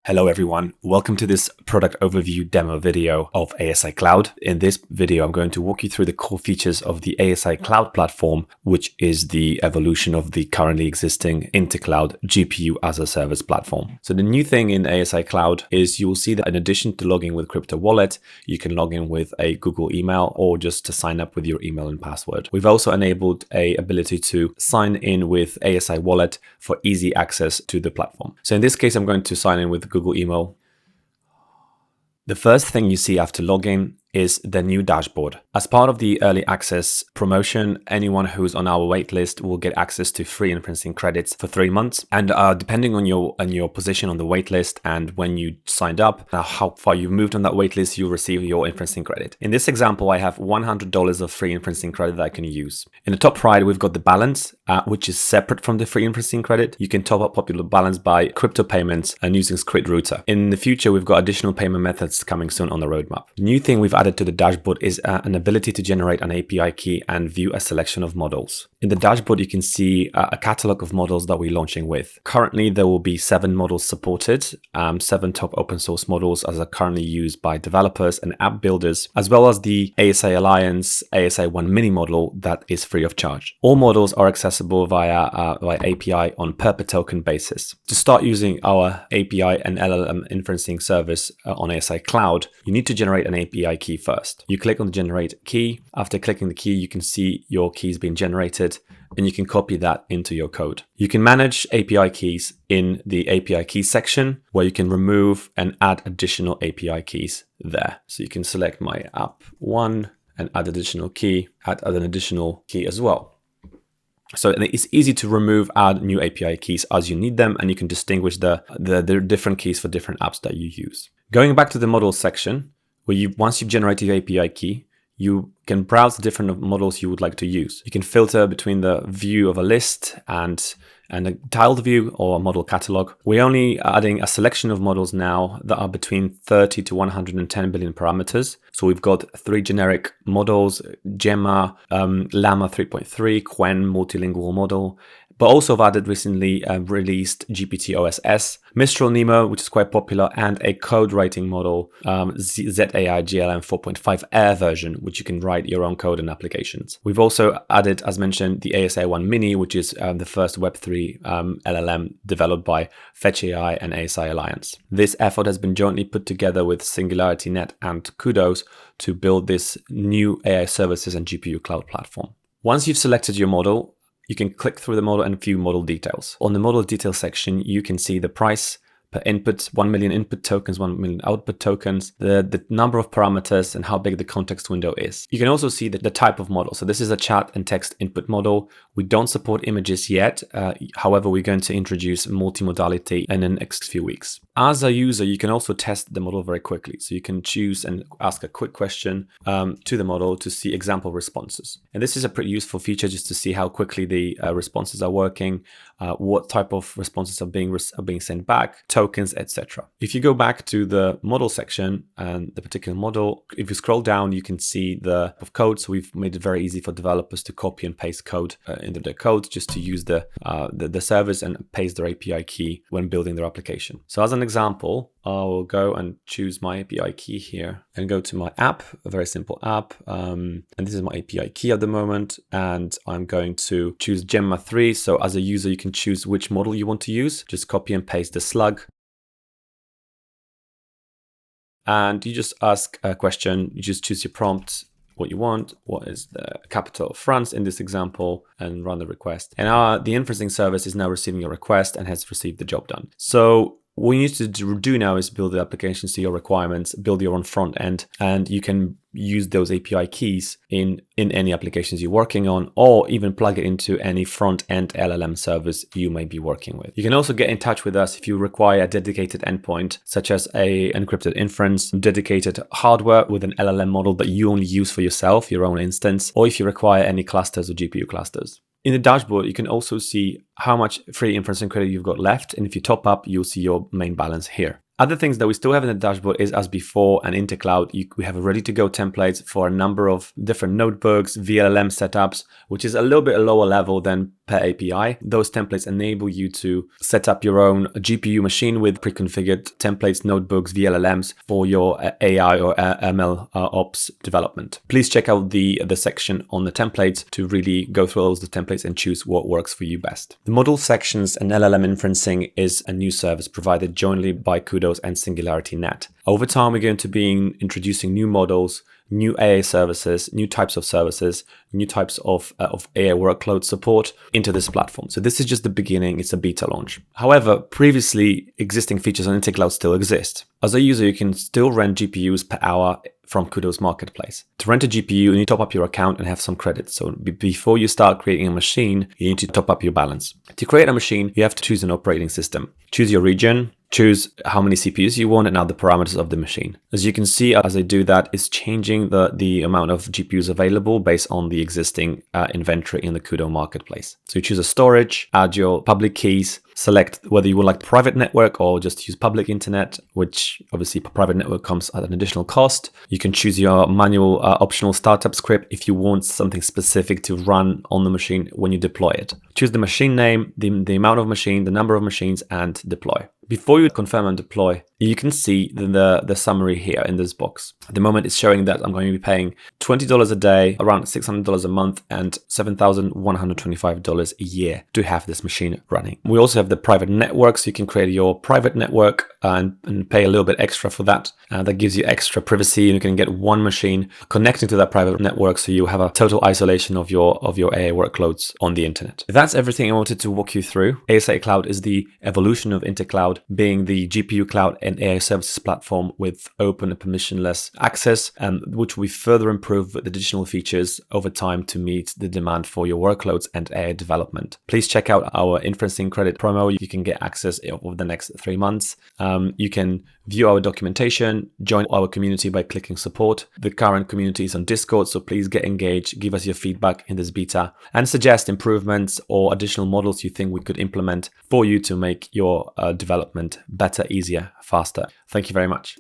Hello everyone, welcome to this product overview demo video of ASI Cloud. In this video, I'm going to walk you through the core features of the ASI Cloud platform, which is the evolution of the currently existing Intercloud GPU as a service platform. So the new thing in ASI Cloud is you will see that in addition to logging with crypto wallet, you can log in with a Google email or just to sign up with your email and password. We've also enabled a ability to sign in with ASI wallet for easy access to the platform. So in this case, I'm going to sign in with Google email. The first thing you see after login is the new dashboard. As part of the early access promotion, anyone who's on our waitlist will get access to free inferencing credits for 3 months. And depending on your position on the waitlist and when you signed up, how far you've moved on that waitlist, you'll receive your inferencing credit. In this example, I have $100 of free inferencing credit that I can use. In the top right, we've got the balance, which is separate from the free inferencing credit. You can top up popular balance by crypto payments and using Squid Router. In the future, we've got additional payment methods coming soon on the roadmap. The new thing we've added to the dashboard is an ability to generate an API key and view a selection of models. In the dashboard, you can see a catalog of models that we're launching with. Currently, there will be 7 models supported, 7 top open source models as are currently used by developers and app builders, as well as the ASI Alliance ASI-1 Mini model that is free of charge. All models are accessible via API on per token basis. To start using our API and LLM inferencing service on ASI Cloud, you need to generate an API key first. You click on the generate key. After clicking the key, you can see your keys being generated and you can copy that into your code. You can manage API keys in the API key section where you can remove and add additional API keys there. So you can select my app 1 and add additional key, add an additional key as well. So it's easy to remove, add new API keys as you need them, and you can distinguish the different keys for different apps that you use. Going back to the models section, where once you've generated your API key, you can browse the different models you would like to use. You can filter between the view of a list and a tiled view or a model catalog. We're only adding a selection of models now that are between 30 to 110 billion parameters. So we've got 3 generic models, Gemma, Llama 3.3, 𝐂𝐥𝐻 multilingual model, but also have added recently released GPT-OSS, Mistral Nemo, which is quite popular, and a code writing model, 𝐂𝐥𝐻𝐿M 4.5 Air version, which you can write your own code and applications. We've also added, as mentioned, the ASI-1 Mini, which is the first Web3 LLM developed by Fetch.ai and ASI Alliance. This effort has been jointly put together with SingularityNET and CUDOS to build this new AI services and GPU cloud platform. Once you've selected your model, you can click through the model and view model details. On the model details section, you can see the price per input, 1 million input tokens, 1 million output tokens, the number of parameters, and how big the context window is. You can also see the type of model. So this is a chat and text input model. We don't support images yet. However, we're going to introduce multimodality in the next few weeks. As a user, you can also test the model very quickly. So you can choose and ask a quick question to the model to see example responses. And this is a pretty useful feature just to see how quickly the responses are working, what type of responses are being sent back, tokens, etc. If you go back to the model section and the particular model, if you scroll down, you can see the of code. So we've made it very easy for developers to copy and paste code into their code just to use the service and paste their API key when building their application. So as an example, I will go and choose my API key here and go to my app, a very simple app. And this is my API key at the moment. And I'm going to choose Gemma 3. So as a user, you can choose which model you want to use. Just copy and paste the slug. And you just ask a question. You just choose your prompt, what you want, what is the capital of France in this example, and run the request. And the inferencing service is now receiving a request and has received the job done. So what you need to do now is build the applications to your requirements, build your own front end, and you can use those API keys in any applications you're working on, or even plug it into any front end LLM service you may be working with. You can also get in touch with us if you require a dedicated endpoint, such as a encrypted inference, dedicated hardware with an LLM model that you only use for yourself, your own instance, or if you require any clusters or GPU clusters. In the dashboard, you can also see how much free inferencing credit you've got left. And if you top up, you'll see your main balance here. Other things that we still have in the dashboard is, as before, an Intercloud. We have ready-to-go templates for a number of different notebooks, VLLM setups, which is a little bit lower level than per API. Those templates enable you to set up your own GPU machine with pre-configured templates, notebooks, VLLMs for your AI or MLOps development. Please check out the section on the templates to really go through all the templates and choose what works for you best. The model sections and LLM inferencing is a new service provided jointly by CUDOS and SingularityNET. Over time, we're going to be introducing new models, new AI services, new types of services, new types of AI workload support into this platform. So this is just the beginning. It's a beta launch. However, previously existing features on Intercloud still exist. As a user, you can still rent GPUs per hour from CUDOS Marketplace. To rent a GPU, you need to top up your account and have some credits. So before you start creating a machine, you need to top up your balance. To create a machine, you have to choose an operating system. Choose your region, choose how many CPUs you want, and other parameters of the machine. As you can see, as I do that, it's changing the amount of GPUs available based on the existing inventory in the CUDOS Marketplace. So you choose a storage, add your public keys, select whether you would like private network or just use public internet, which obviously private network comes at an additional cost. You can choose your manual optional startup script if you want something specific to run on the machine when you deploy it. Choose the machine name, the amount of machine, the number of machines, and deploy. Before you confirm and deploy, you can see the summary here in this box. At the moment, it's showing that I'm going to be paying $20 a day, around $600 a month, and $7,125 a year to have this machine running. We also have the private network, so you can create your private network and pay a little bit extra for that. That gives you extra privacy, and you can get one machine connecting to that private network, so you have a total isolation of your AI workloads on the internet. That's everything I wanted to walk you through. ASI Cloud is the evolution of Intercloud, being the GPU cloud and AI services platform with open and permissionless access, which we further improve with additional features over time to meet the demand for your workloads and AI development. Please check out our inferencing credit promo. You can get access over the next 3 months. You can view our documentation, join our community by clicking support. The current community is on Discord, so please get engaged, give us your feedback in this beta, and suggest improvements or additional models you think we could implement for you to make your development better, easier, faster. Thank you very much.